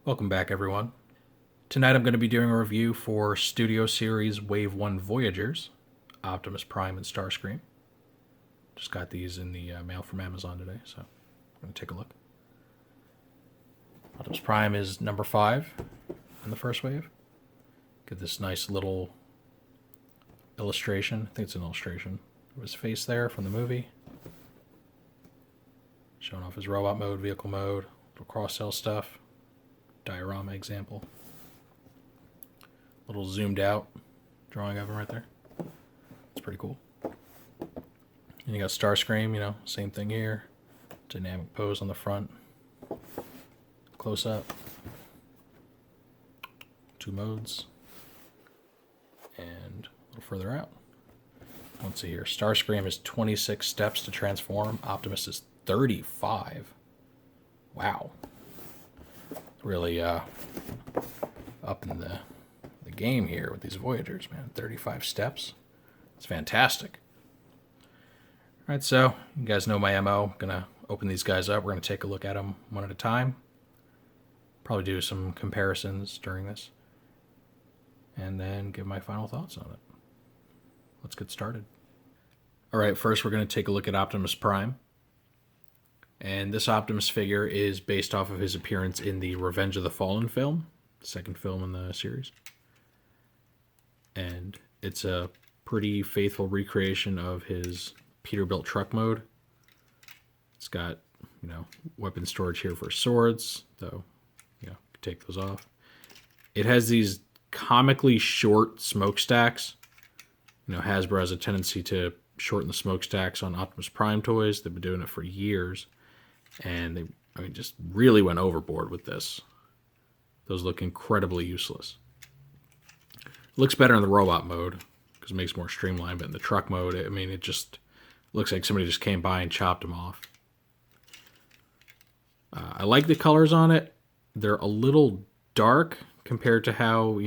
Welcome back, everyone. Tonight I'm going to be doing a review for Studio Series Wave 1 Voyagers, Optimus Prime and Starscream. Just got these in the mail from Amazon today, so I'm going to take a look. Optimus Prime is number 5 in the first wave. Get this nice little illustration. I think it's an illustration of his face there from the movie. Showing off his robot mode, vehicle mode, little cross-cell stuff. Diorama example. Little zoomed out drawing of him right there. It's pretty cool. And you got Starscream, same thing here. Dynamic pose on the front. Close up. 2 modes. And a little further out. Let's see here. Starscream is 26 steps to transform. Optimus is 35. Wow. Really up in the game here with these Voyagers, man. 35 steps. It's fantastic. All right, so you guys know my MO. I'm going to open these guys up. We're going to take a look at them one at a time. Probably do some comparisons during this. And then give my final thoughts on it. Let's get started. All right, first we're going to take a look at Optimus Prime. And this Optimus figure is based off of his appearance in the Revenge of the Fallen film, the second film in the series. And it's a pretty faithful recreation of his Peterbilt truck mode. It's got, weapon storage here for swords, though, take those off. It has these comically short smokestacks. Hasbro has a tendency to shorten the smokestacks on Optimus Prime toys. They've been doing it for years. And they just really went overboard with this. Those look incredibly useless. It looks better in the robot mode because it makes it more streamlined, but in the truck mode, it just looks like somebody just came by and chopped them off. I like the colors on it. They're a little dark compared to how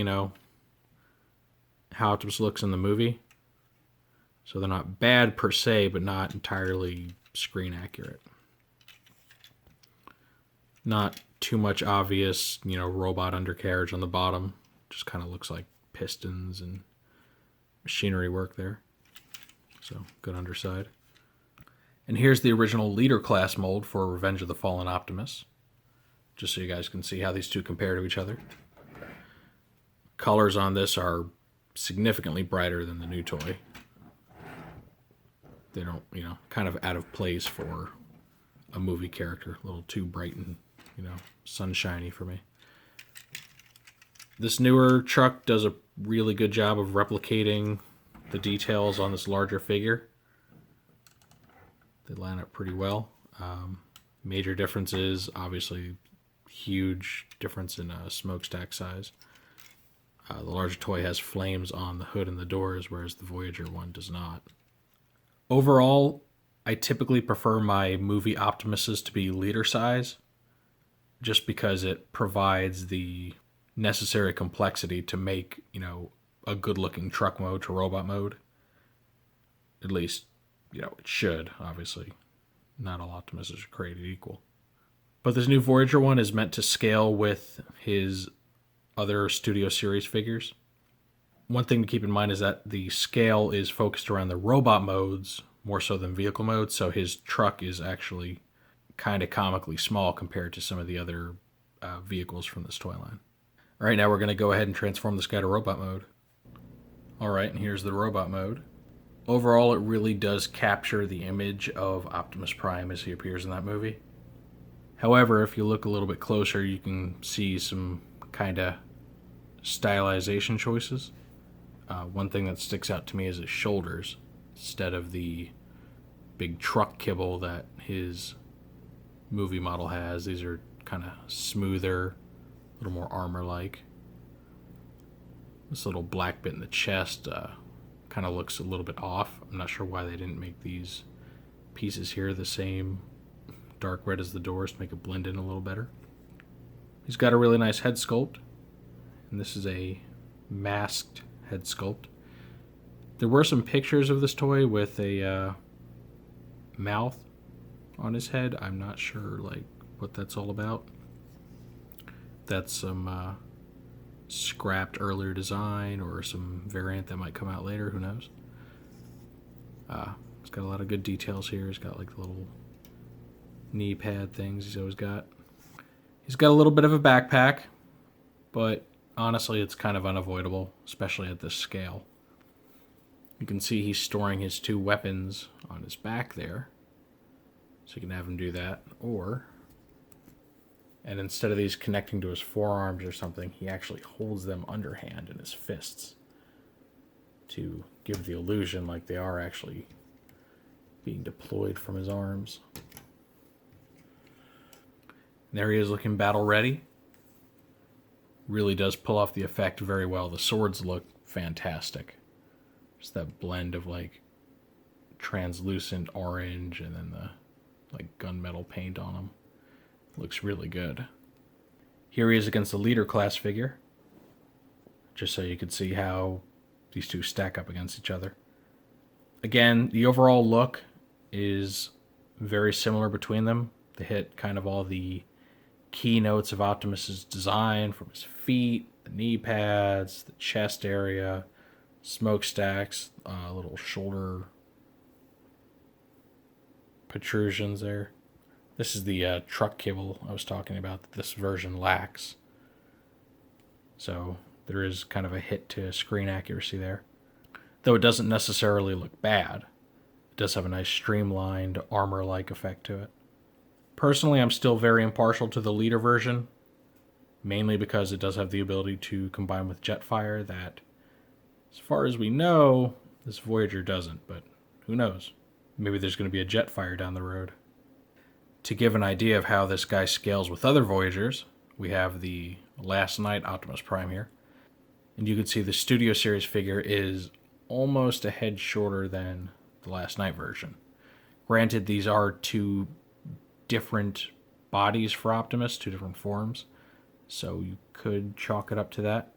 Optimus looks in the movie. So they're not bad per se, but not entirely screen accurate. Not too much obvious, robot undercarriage on the bottom. Just kind of looks like pistons and machinery work there. So, good underside. And here's the original leader class mold for Revenge of the Fallen Optimus. Just so you guys can see how these two compare to each other. Colors on this are significantly brighter than the new toy. They don't, kind of out of place for a movie character. A little too bright and, sunshiny for me. This newer truck does a really good job of replicating the details on this larger figure. They line up pretty well. Major differences, obviously, huge difference in smokestack size. The larger toy has flames on the hood and the doors, whereas the Voyager one does not. Overall, I typically prefer my movie Optimuses to be leader size, just because it provides the necessary complexity to make, a good-looking truck mode to robot mode. At least, it should, obviously. Not all Optimuses are created equal. But this new Voyager one is meant to scale with his other Studio Series figures. One thing to keep in mind is that the scale is focused around the robot modes more so than vehicle modes, so his truck is actually kind of comically small compared to some of the other vehicles from this toy line. All right, now we're going to go ahead and transform this guy to robot mode. All right, and here's the robot mode. Overall, it really does capture the image of Optimus Prime as he appears in that movie. However, if you look a little bit closer, you can see some kind of stylization choices. One thing that sticks out to me is his shoulders, instead of the big truck kibble that his movie model has. These are kind of smoother, a little more armor-like. This little black bit in the chest kind of looks a little bit off. I'm not sure why they didn't make these pieces here the same dark red as the doors to make it blend in a little better. He's got a really nice head sculpt, and this is a masked head sculpt. There were some pictures of this toy with a mouth on his head. I'm not sure what that's all about. That's some scrapped earlier design or some variant that might come out later. Who knows? It's got a lot of good details here. He's got like the little knee pad things he's always got. He's got a little bit of a backpack, but honestly, it's kind of unavoidable, especially at this scale. You can see he's storing his 2 weapons on his back there, so you can have him do that. And instead of these connecting to his forearms or something, he actually holds them underhand in his fists to give the illusion like they are actually being deployed from his arms. And there he is looking battle ready. Really does pull off the effect very well. The swords look fantastic. Just that blend of like translucent orange and then the like gunmetal paint on them. Looks really good. Here he is against the leader class figure. Just so you can see how these two stack up against each other. Again, the overall look is very similar between them. They hit kind of all the keynotes of Optimus's design, from his feet, the knee pads, the chest area, smokestacks, little shoulder protrusions there. This is the truck kibble I was talking about that this version lacks. So there is kind of a hit to screen accuracy there. Though it doesn't necessarily look bad. It does have a nice streamlined armor-like effect to it. Personally, I'm still very impartial to the leader version, mainly because it does have the ability to combine with Jetfire that, as far as we know, this Voyager doesn't, but who knows? Maybe there's going to be a Jetfire down the road. To give an idea of how this guy scales with other Voyagers, we have the Last Night Optimus Prime here. And you can see the Studio Series figure is almost a head shorter than the Last Night version. Granted, these are 2 different bodies for Optimus, 2 different forms, so you could chalk it up to that.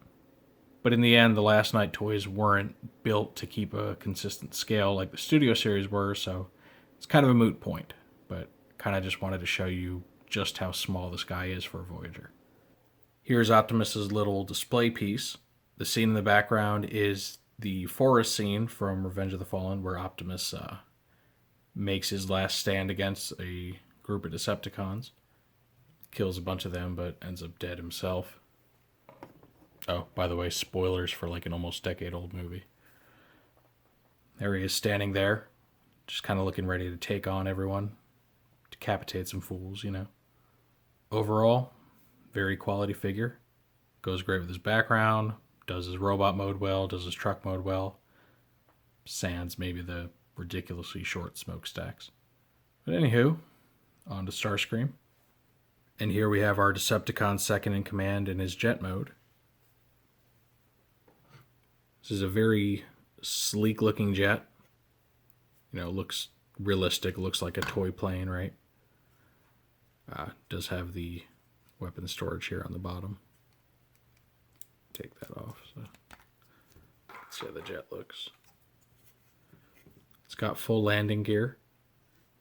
But in the end, the Last Night toys weren't built to keep a consistent scale like the Studio Series were, so it's kind of a moot point. But kind of just wanted to show you just how small this guy is for a Voyager. Here's Optimus's little display piece. The scene in the background is the forest scene from Revenge of the Fallen, where Optimus makes his last stand against a group of Decepticons. Kills a bunch of them, but ends up dead himself. Oh, by the way, spoilers for like an almost decade-old movie. There he is standing there, just kind of looking ready to take on everyone. Decapitate some fools, you know. Overall, very quality figure. Goes great with his background, does his robot mode well, does his truck mode well. Sans maybe the ridiculously short smokestacks. But anywho, on to Starscream. And here we have our Decepticon second in command in his jet mode. This is a very sleek looking jet. You know, looks realistic, looks like a toy plane, right? Does have the weapon storage here on the bottom. Take that off. So let's see how the jet looks. It's got full landing gear.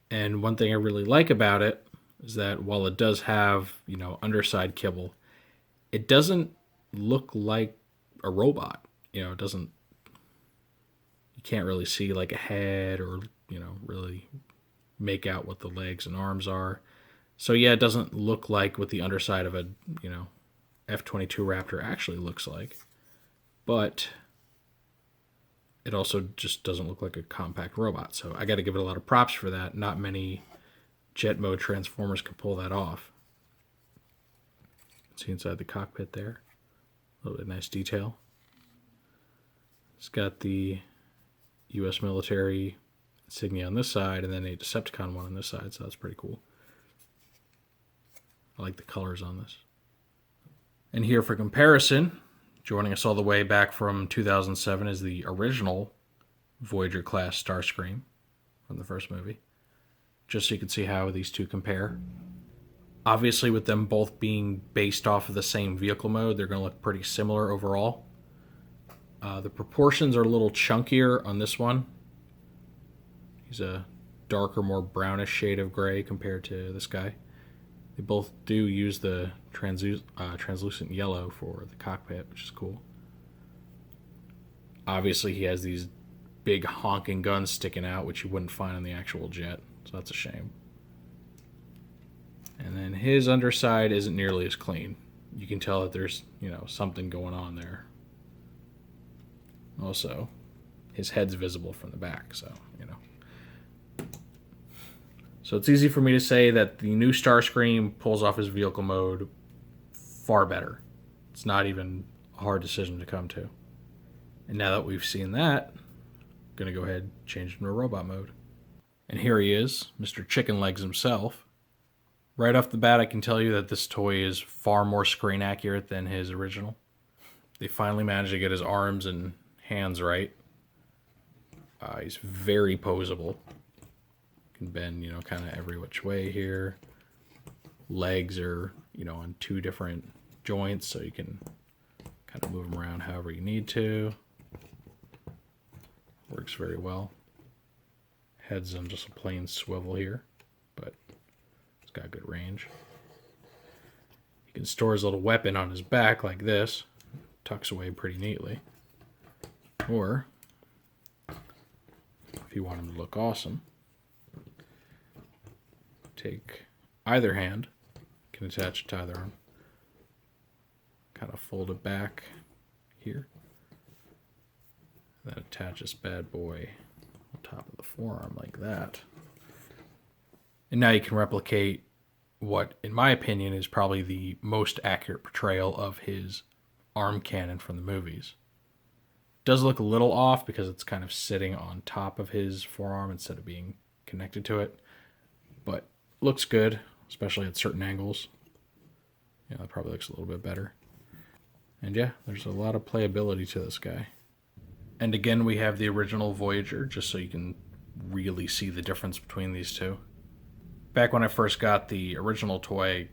And one thing I really like about it is that while it does have, you know, underside kibble, it doesn't look like a robot. You know, it doesn't, you can't really see like a head or, you know, really make out what the legs and arms are. So yeah, it doesn't look like what the underside of a, you know, F-22 Raptor actually looks like. But it also just doesn't look like a compact robot. So I got to give it a lot of props for that. Not many jet mode Transformers can pull that off. See inside the cockpit there. A little bit of nice detail. It's got the U.S. military insignia on this side and then a Decepticon one on this side, so that's pretty cool. I like the colors on this. And here for comparison, joining us all the way back from 2007 is the original Voyager class Starscream from the first movie. Just so you can see how these two compare. Obviously, with them both being based off of the same vehicle mode, they're going to look pretty similar overall. The proportions are a little chunkier on this one. He's a darker, more brownish shade of gray compared to this guy. They both do use the translucent yellow for the cockpit, which is cool. Obviously, he has these big honking guns sticking out, which you wouldn't find on the actual jet, so that's a shame. And then his underside isn't nearly as clean. You can tell that there's, something going on there. Also, his head's visible from the back, so. So it's easy for me to say that the new Starscream pulls off his vehicle mode far better. It's not even a hard decision to come to. And now that we've seen that, I'm going to go ahead and change him to robot mode. And here he is, Mr. Chicken Legs himself. Right off the bat, I can tell you that this toy is far more screen accurate than his original. They finally managed to get his arms and hands right. He's very posable. Can bend, kind of every which way here. Legs are, on two different joints, so you can kind of move them around however you need to. Works very well. Head's on just a plain swivel here, but it's got good range. He can store his little weapon on his back like this. Tucks away pretty neatly. Or, if you want him to look awesome, take either hand, can attach it to either arm, kind of fold it back here, and then attach this bad boy on top of the forearm like that. And now you can replicate what, in my opinion, is probably the most accurate portrayal of his arm cannon from the movies. It does look a little off because it's kind of sitting on top of his forearm instead of being connected to it, but looks good, especially at certain angles. Yeah, that probably looks a little bit better. And yeah, there's a lot of playability to this guy. And again, we have the original Voyager, just so you can really see the difference between these two. Back when I first got the original toy,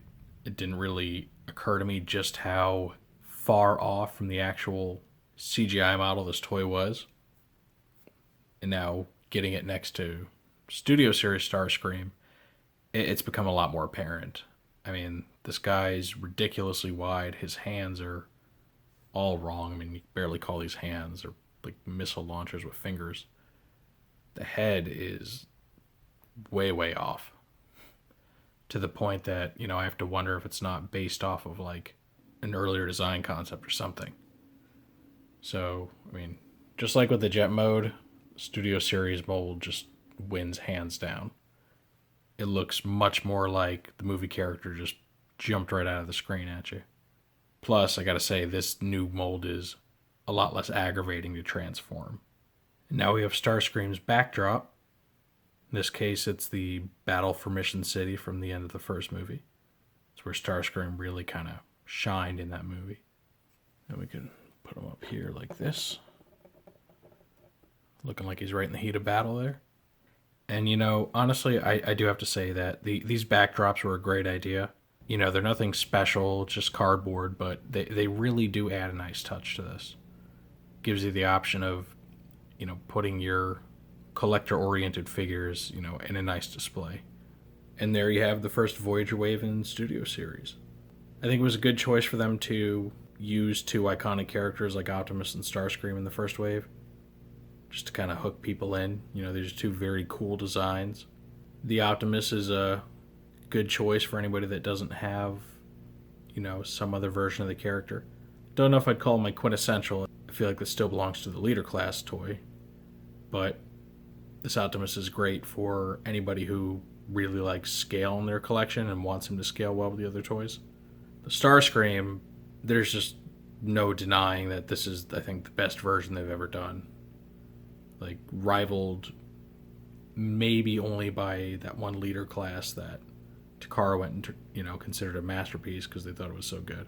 it didn't really occur to me just how far off from the actual CGI model this toy was. And now, getting it next to Studio Series Starscream, it's become a lot more apparent. I mean, this guy's ridiculously wide. His hands are all wrong. I mean, you can barely call these hands. They're like missile launchers with fingers. The head is way, way off. To the point that, I have to wonder if it's not based off of like an earlier design concept or something. So, I mean, just like with the jet mode, Studio Series mold just wins hands down. It looks much more like the movie character just jumped right out of the screen at you. Plus, I gotta say, this new mold is a lot less aggravating to transform. And now we have Starscream's backdrop. In this case, it's the Battle for Mission City from the end of the first movie. It's where Starscream really kind of shined in that movie. And we can put him up here like this. Looking like he's right in the heat of battle there. And, honestly, I do have to say that these backdrops were a great idea. They're nothing special, just cardboard, but they really do add a nice touch to this. Gives you the option of, putting your collector-oriented figures, in a nice display. And there you have the first Voyager wave in Studio Series. I think it was a good choice for them to use two iconic characters like Optimus and Starscream in the first wave, just to kind of hook people in. These are two very cool designs. The Optimus is a good choice for anybody that doesn't have, some other version of the character. Don't know if I'd call him my quintessential. I feel like this still belongs to the leader class toy. But this Optimus is great for anybody who really likes scale in their collection and wants him to scale well with the other toys. The Starscream, there's just no denying that this is, I think, the best version they've ever done. Like, rivaled maybe only by that one leader class that Takara went and, considered a masterpiece because they thought it was so good.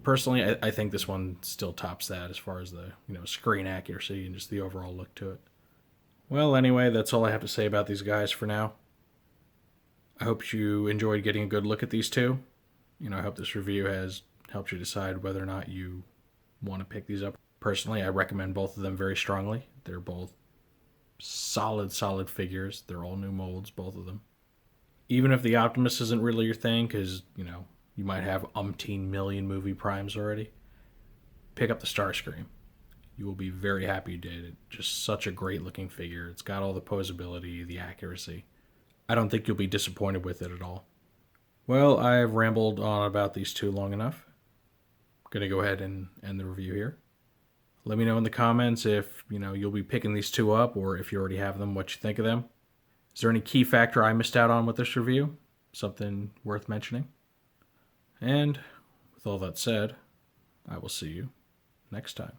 Personally, I think this one still tops that as far as the, screen accuracy and just the overall look to it. Well, anyway, that's all I have to say about these guys for now. I hope you enjoyed getting a good look at these two. I hope this review has helped you decide whether or not you want to pick these up. Personally, I recommend both of them very strongly. They're both solid figures. They're all new molds, both of them. Even if the Optimus isn't really your thing, because, you might have umpteen million movie primes already, pick up the Starscream. You will be very happy you did. It's just such a great looking figure. It's got all the posability, the accuracy. I don't think you'll be disappointed with it at all. Well, I've rambled on about these two long enough. I'm going to go ahead and end the review here. Let me know in the comments if, you'll be picking these two up, or if you already have them, what you think of them. Is there any key factor I missed out on with this review? Something worth mentioning? And with all that said, I will see you next time.